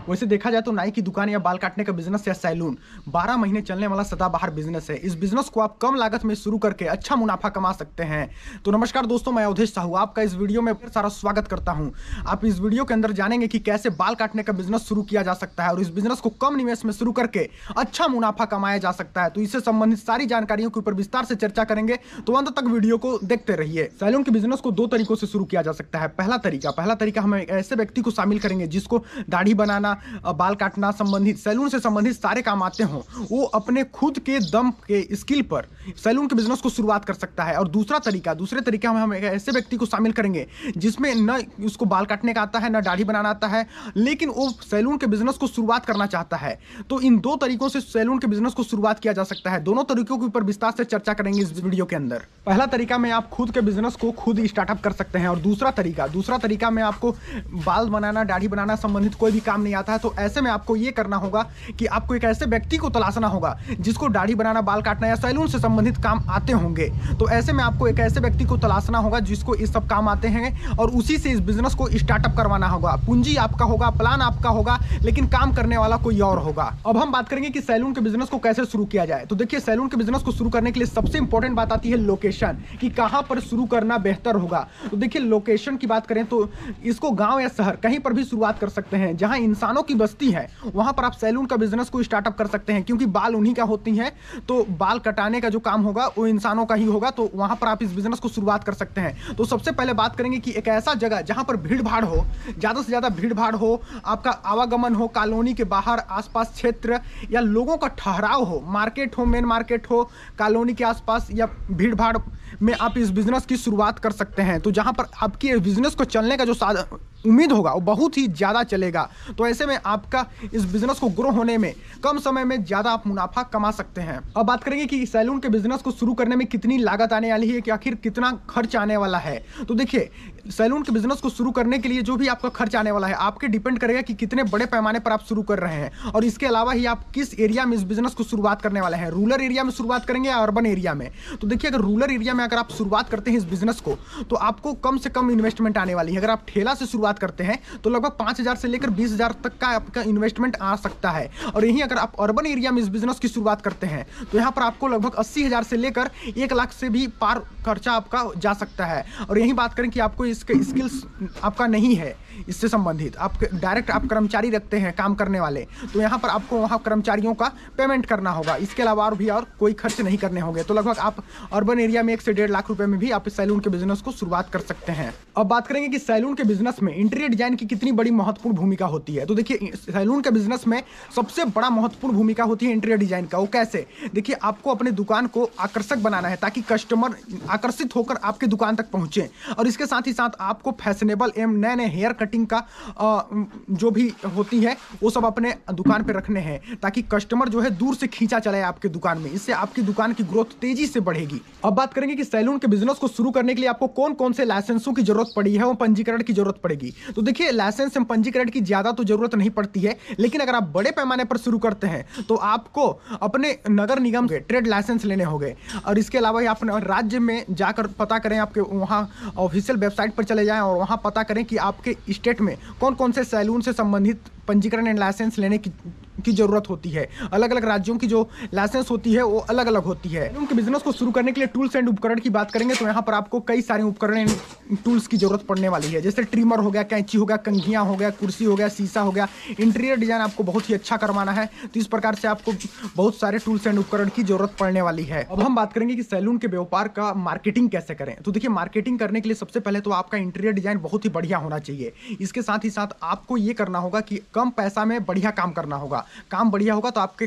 वैसे देखा जाए तो नाई की दुकान या बाल काटने का बिजनेस या सैलून 12 महीने चलने वाला सदाबहार बिजनेस है। इस बिजनेस को आप कम लागत में शुरू करके अच्छा मुनाफा कमा सकते हैं। तो नमस्कार दोस्तों, मैं अवधेश साहू आपका इस वीडियो में सारा स्वागत करता हूं। आप इस वीडियो के अंदर जानेंगे कि कैसे बाल काटने का बिजनेस शुरू किया जा सकता है और इस बिजनेस को कम निवेश में शुरू करके अच्छा मुनाफा कमाया जा सकता है। तो इससे संबंधित सारी जानकारियों के ऊपर विस्तार से चर्चा करेंगे, तो अंत तक वीडियो को देखते रहिए। सैलून के बिजनेस को दो तरीकों से शुरू किया जा सकता है। पहला तरीका हम ऐसे व्यक्ति को शामिल करेंगे जिसको दाढ़ी बनाना, बाल काटना संबंधित, सैलून से संबंधित सारे काम आते हों। वो अपने खुद के दम के स्किल पर सैलून के बिजनेस को शुरुआत कर सकता है। और दूसरे तरीका में हम ऐसे व्यक्ति को शामिल करेंगे जिसमें न उसको बाल काटने का आता है, न दाढ़ी बनाना आता है, लेकिन वो सैलून के बिजनेस को शुरुआत करना चाहता है। तो इन दो तरीकों से सैलून के बिजनेस को शुरुआत किया जा सकता है। दोनों तरीकों के ऊपर विस्तार से चर्चा करेंगे इस वीडियो के अंदर। पहला तरीका में आप खुद के बिजनेस को खुद स्टार्टअप कर सकते हैं और दूसरा तरीका में आपको बाल बनाना, दाढ़ी बनाना संबंधित कोई भी काम नहीं आता है। तो ऐसे में आपको ये करना होगा कि आपको एक ऐसे व्यक्ति को तलाशना होगा जिसको दाढ़ी बनाना, बाल काटना या सैलून से संबंधित काम आते होंगे। तो ऐसे में आपको एक ऐसे व्यक्ति को तलाशना होगा जिसको इस सब काम आते हैं और उसी से इस बिजनेस को स्टार्टअप करवाना होगा। पूंजी आपका होगा, प्लान आपका होगा, लेकिन काम करने वाला कोई और होगा। अब हम बात करेंगे कि सैलून के बिजनेस को कैसे शुरू किया जाए। तो देखिए, सैलून के बिजनेस को शुरू करने के लिए सबसे इंपॉर्टेंट बात आती है लोकेशन, कि कहां पर शुरू करना बेहतर होगा। तो देखिए, लोकेशन की बात करें तो इसको गांव या शहर कहीं पर भी शुरुआत कर सकते हैं। जहां इंसानों की बस्ती है वहां पर आप सैलून का बिजनेस को स्टार्टअप कर सकते हैं, क्योंकि बाल उन्हीं का होती है। तो बाल कटाने का जो काम होगा वो इंसानों का ही होगा। तो वहां पर आप इस बिजनेस को शुरुआत कर सकते हैं। तो सबसे पहले बात करेंगे कि एक ऐसा जगह जहां पर भीड़ भाड़ हो, ज्यादा से ज्यादा भीड़ भाड़ हो, आपका आवागमन हो, कॉलोनी के बाहर आसपास क्षेत्र या लोगों का ठहराव हो, मार्केट हो, मेन मार्केट हो, कॉलोनी के आसपास या भीड़ भाड़ में आप इस बिजनेस की शुरुआत कर सकते हैं। तो जहां पर आपके बिजनेस को चलने का जो उम्मीद होगा वो बहुत ही ज़्यादा चलेगा। तो ऐसे में आपका इस बिजनेस को ग्रो होने में कम समय में ज़्यादा आप मुनाफा कमा सकते हैं। अब बात करेंगे कि सैलून के बिजनेस को शुरू करने में कितनी लागत आने वाली है, कि आखिर कितना खर्च आने वाला है। तो देखिए, सैलून के बिजनेस को शुरू करने के लिए जो भी आपका खर्च आने वाला है आपके डिपेंड करेगा कि कितने बड़े पैमाने पर आप शुरू कर रहे हैं और इसके अलावा ही आप किस एरिया में इस बिजनेस को शुरुआत करने वाले हैं। रूरल एरिया में शुरुआत करेंगे या अर्बन एरिया में। तो देखिए, अगर रूरल एरिया में अगर आप शुरुआत करते हैं इस बिजनेस को तो आपको कम से कम इन्वेस्टमेंट आने वाली है। अगर आप ठेला से शुरुआत करते हैं तो लगभग 5,000 से लेकर 20,000 तक का आपका इन्वेस्टमेंट आ सकता है। और यहीं अगर आप अर्बन एरिया में इस बिजनेस की शुरुआत करते हैं तो यहाँ पर आपको लगभग 80,000 से लेकर 1 लाख से भी पार खर्चा आपका जा सकता है। और यही बात करें कि आपको इसके स्किल्स आपका नहीं है, इससे संबंधित आप डायरेक्ट आप कर्मचारी रखते हैं काम करने वाले, तो यहाँ पर आपको वहाँ कर्मचारियों का पेमेंट करना होगा। इसके अलावा और कोई खर्च नहीं करने होंगे। तो लगभग आप अर्बन एरिया में 1 से 1.5 लाख रुपए में भी आप सैलून के बिजनेस को शुरुआत कर सकते हैं। अब बात करेंगे कि सैलून के बिजनेस में इंटीरियर डिजाइन की कितनी बड़ी महत्वपूर्ण भूमिका होती है। तो देखिए, सैलून के बिजनेस में सबसे बड़ा महत्वपूर्ण भूमिका होती है इंटीरियर डिजाइन का। वो कैसे? देखिए, आपको अपने दुकान को आकर्षक बनाना है ताकि कस्टमर आकर्षित होकर आपके दुकान तक पहुंचे। और इसके साथ ही साथ आपको फैशनेबल एवं नए नए हेयर कटिंग का जो भी होती है वो सब अपने दुकान पे रखने हैं ताकि कस्टमर जो है दूर से खींचा चले आपके दुकान में। इससे आपकी दुकान की ग्रोथ तेजी से बढ़ेगी। अब बात करेंगे कि सैलून के बिजनेस को शुरू करने के लिए आपको कौन कौन से लाइसेंसों की जरूरत पड़ी है, वो पंजीकरण की जरूरत पड़ेगी। तो देखिए, लाइसेंस एवं पंजीकरण की ज्यादा तो जरूरत नहीं पड़ती है, लेकिन अगर आप बड़े पैमाने पर शुरू करते हैं तो आपको अपने नगर निगम के ट्रेड लाइसेंस लेने होंगे। और इसके अलावा आप राज्य में जाकर पता करें, आपके वहाँ ऑफिशियल वेबसाइट पर चले जाएं और वहाँ पता करें कि आपके स्टेट में कौन कौन से सैलून से संबंधित पंजीकरण एंड लाइसेंस लेने की जरूरत होती है। अलग अलग राज्यों की जो लाइसेंस होती है वो अलग अलग होती है। उनके बिजनेस को शुरू करने के लिए टूल्स एंड उपकरण की बात करेंगे तो यहाँ पर आपको कई सारे उपकरण एंड टूल्स की जरूरत पड़ने वाली है, जैसे ट्रिमर हो गया, कैंची हो गया, कंघियाँ हो गया, कुर्सी हो गया, शीशा हो गया। इंटीरियर डिजाइन आपको बहुत ही अच्छा करवाना है तो इस प्रकार से आपको बहुत सारे टूल्स एंड उपकरण की जरूरत पड़ने वाली है। अब हम बात करेंगे कि सैलून के व्यापार का मार्केटिंग कैसे करें। तो देखिए, मार्केटिंग करने के लिए सबसे पहले तो आपका इंटीरियर डिजाइन बहुत ही बढ़िया होना चाहिए। इसके साथ ही साथ आपको ये करना होगा कि कम पैसा में बढ़िया काम करना होगा। काम बढ़िया होगा तो आपके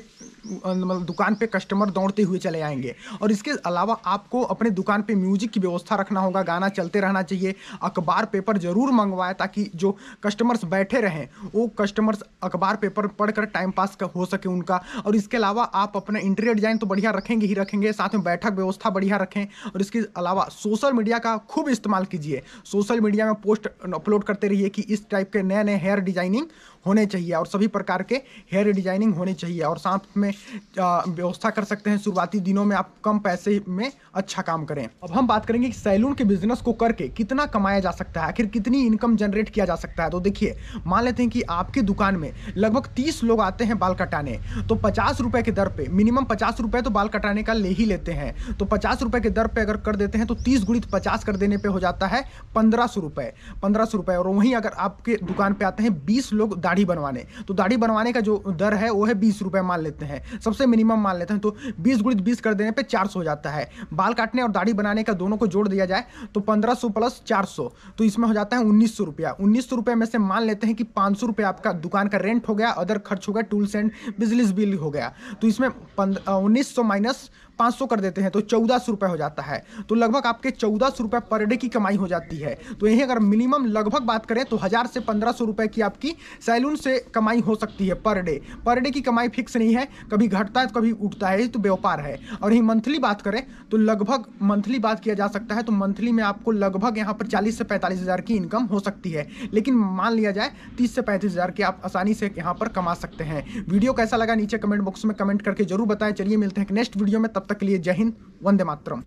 दुकान पे कस्टमर दौड़ते हुए चले आएंगे। और इसके अलावा आपको अपने दुकान पे म्यूजिक की व्यवस्था रखना होगा, गाना चलते रहना चाहिए। अखबार पेपर जरूर मंगवाएं ताकि जो कस्टमर्स बैठे रहें वो कस्टमर्स अखबार पेपर पढ़कर टाइम पास हो सके उनका। और इसके अलावा आप अपना इंटीरियर डिजाइन तो बढ़िया रखेंगे ही रखेंगे, साथ में बैठक व्यवस्था बढ़िया रखें। और इसके अलावा सोशल मीडिया का खूब इस्तेमाल कीजिए। सोशल मीडिया में पोस्ट अपलोड करते रहिए कि इस टाइप के नए नए हेयर डिजाइनिंग होने चाहिए और सभी प्रकार के हेयर डिजाइनिंग होने चाहिए और साथ में व्यवस्था कर सकते हैं शुरुआती दिनों में आप कम पैसे में अच्छा काम करें। अब हम बात करेंगे कि सैलून के बिजनेस को करके कितना कमाया जा सकता है, आखिर कितनी इनकम जनरेट किया जा सकता है। तो देखिए, मान लेते हैं कि आपकी दुकान में लगभग 30 लोग आते हैं बाल कटाने, तो 50 रुपए के दर पे, मिनिमम 50 रुपए तो बाल कटाने का ले ही लेते हैं। तो 50 रुपए के दर पे अगर कर देते हैं तो 30 गुणित 50 कर देने पे हो जाता है 1500 रुपए, 1500 रुपए। और वहीं अगर आपके दुकान पे आते हैं 20 लोग दाढ़ी बनवाने, तो दाढ़ी बनवाने का जो दर है वो है 20 रुपए मान लेते हैं, सबसे मिनिमम मान लेते हैं। तो 20 गुणित 20 कर देने पे 400 हो जाता है। बाल काटने और दाढ़ी बनाने का दोनों को जोड़ दिया जाए तो 1500 प्लस 400, तो इसमें हो जाता है 1900 रुपया। 1900 रुपये में से मान लेते हैं कि 500 रुपये आपका दुकान का रेंट हो गया, अदर खर्च हो गया, टूल्स एंड बिजली बिल हो गया। तो इसमें 1900 माइनस 500 कर देते हैं तो 1400 रुपये हो जाता है। तो लगभग आपके 1400 रुपये पर डे की कमाई हो जाती है। तो यही अगर मिनिमम लगभग बात करें तो 1000 से 1500 रुपये की आपकी सैलून से कमाई हो सकती है पर डे। पर डे की कमाई फिक्स नहीं है, कभी घटता है तो कभी उठता है, तो व्यापार है। और यही मंथली बात करें तो लगभग मंथली बात किया जा सकता है तो मंथली में आपको लगभग यहाँ पर 40 से 45 हज़ार की इनकम हो सकती है। लेकिन मान लिया जाए 30 से 35 हज़ार की आप आसानी से यहाँ पर कमा सकते हैं। वीडियो कैसा लगा नीचे कमेंट बॉक्स में कमेंट करके जरूर बताएं। चलिए मिलते हैं नेक्स्ट वीडियो में, तब तक के लिए जय हिंद, वंदे मातरम।